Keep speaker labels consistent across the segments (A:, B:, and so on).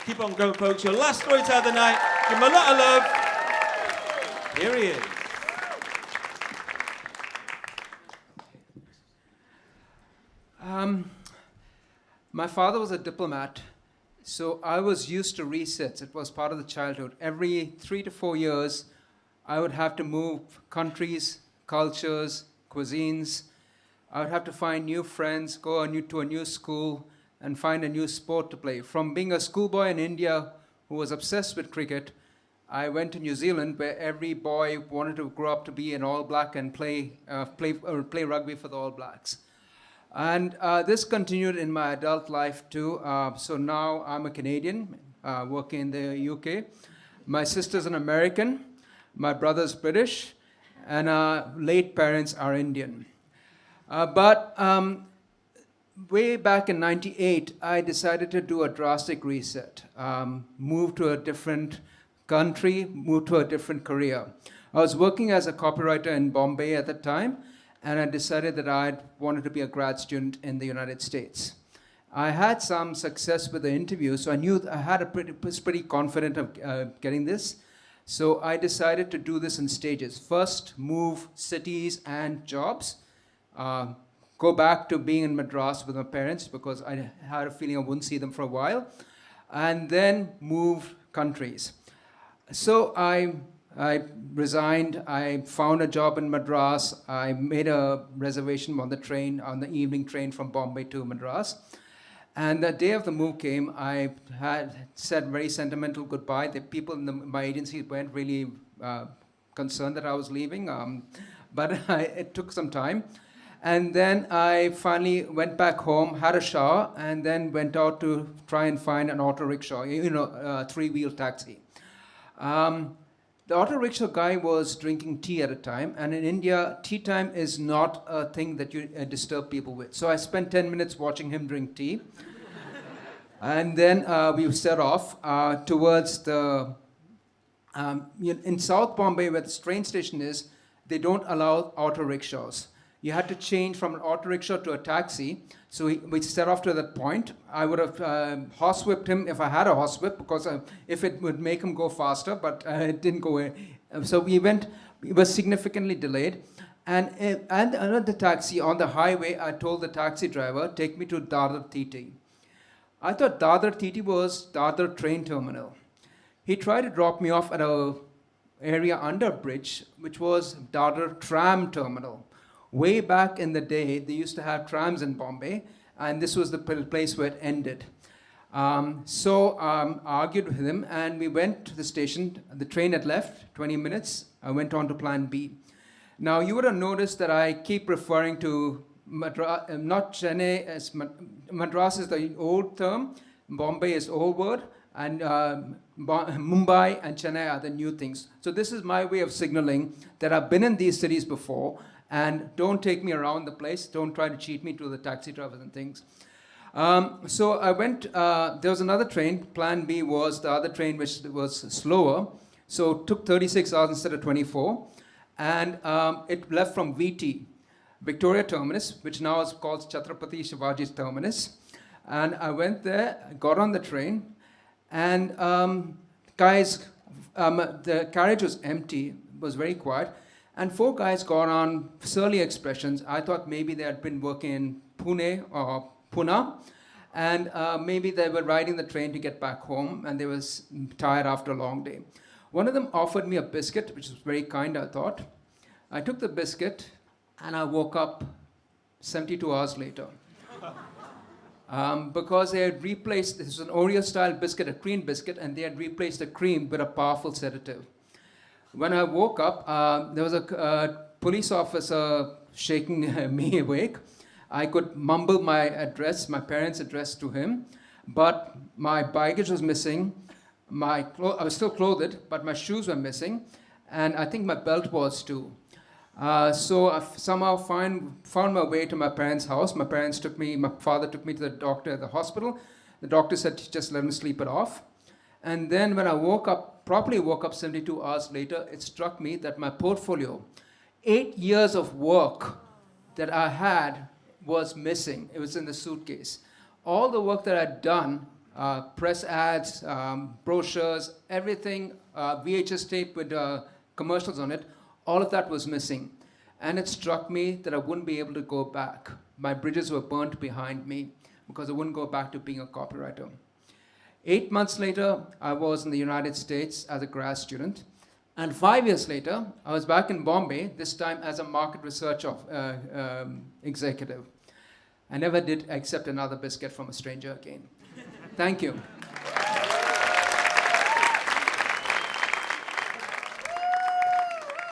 A: Keep on going, folks. Your last storyteller of the night. Give him a lot of love. Here he is.
B: My father was a diplomat, so I was used to resets. It was part of the childhood. Every 3 to 4 years, I would have to move countries, cultures, cuisines. I would have to find new friends, go to a new school, and find a new sport to play. From being a schoolboy in India who was obsessed with cricket, I went to New Zealand, where every boy wanted to grow up to be an All Black and play rugby for the All Blacks. And this continued in my adult life too. So now I'm a Canadian, working in the UK. My sister's an American, my brother's British, and our late parents are Indian. But way back in '98, I decided to do a drastic reset, move to a different country, move to a different career. I was working as a copywriter in Bombay at the time, and I decided that I wanted to be a grad student in the United States. I had some success with the interview, so I knew I was pretty confident of getting this. So I decided to do this in stages. First, move cities and jobs. Go back to being in Madras with my parents because I had a feeling I wouldn't see them for a while. And then move countries. So I resigned. I found a job in Madras. I made a reservation on the evening train from Bombay to Madras. And the day of the move came, I had said very sentimental goodbye. The people in my agency weren't really concerned that I was leaving, but it took some time. And then I finally went back home, had a shower, and then went out to try and find an auto rickshaw, a three-wheel taxi. The auto rickshaw guy was drinking tea at a time, and in India, tea time is not a thing that you disturb people with. So I spent 10 minutes watching him drink tea. And then we set off towards the... in South Bombay, where the train station is, they don't allow auto rickshaws. You had to change from an auto rickshaw to a taxi. So we set off to that point. I would have horsewhipped him if I had a horsewhip, because if it would make him go faster, but it didn't go. So we were significantly delayed. And another taxi on the highway, I told the taxi driver, take me to Dadar TT. I thought Dadar TT was Dadar train terminal. He tried to drop me off at a area under a bridge, which was Dadar tram terminal. Way back in the day, they used to have trams in Bombay, and this was the place where it ended. So I argued with him, and we went to the station. The train had left, 20 minutes. I went on to plan B. Now, you would have noticed that I keep referring to Madras, not Chennai, as Madras is the old term, Bombay is old word, and Mumbai and Chennai are the new things. So this is my way of signaling that I've been in these cities before, and don't take me around the place. Don't try to cheat me to the taxi drivers and things. So I went, there was another train. Plan B was the other train, which was slower. So it took 36 hours instead of 24. And it left from VT, Victoria Terminus, which now is called Chhatrapati Shivaji Terminus. And I went there, got on the train, and the carriage was empty, it was very quiet. And 4 guys got on surly expressions. I thought maybe they had been working in Pune or Pune, and maybe they were riding the train to get back home, and they were tired after a long day. One of them offered me a biscuit, which was very kind, I thought. I took the biscuit, and I woke up 72 hours later. Because they had replaced, this was an Oreo-style biscuit, a cream biscuit, and they had replaced the cream with a powerful sedative. When I woke up, there was a police officer shaking me awake. I could mumble my address, my parents' address to him, but my baggage was missing. I was still clothed, but my shoes were missing, and I think my belt was too. So I somehow found my way to my parents' house. My father took me to the doctor at the hospital. The doctor said, just let him sleep it off. And then when I properly woke up 72 hours later, it struck me that my portfolio, 8 years of work that I had was missing. It was in the suitcase. All the work that I'd done press ads, brochures, everything, VHS tape with commercials on it, all of that was missing. And it struck me that I wouldn't be able to go back. My bridges were burnt behind me because I wouldn't go back to being a copywriter. 8 months later, I was in the United States as a grad student. And 5 years later, I was back in Bombay, this time as a market research executive. I never did accept another biscuit from a stranger again. Thank you.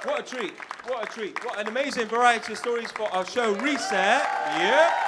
A: What a treat. What a treat. What an amazing variety of stories for our show Reset. Yeah.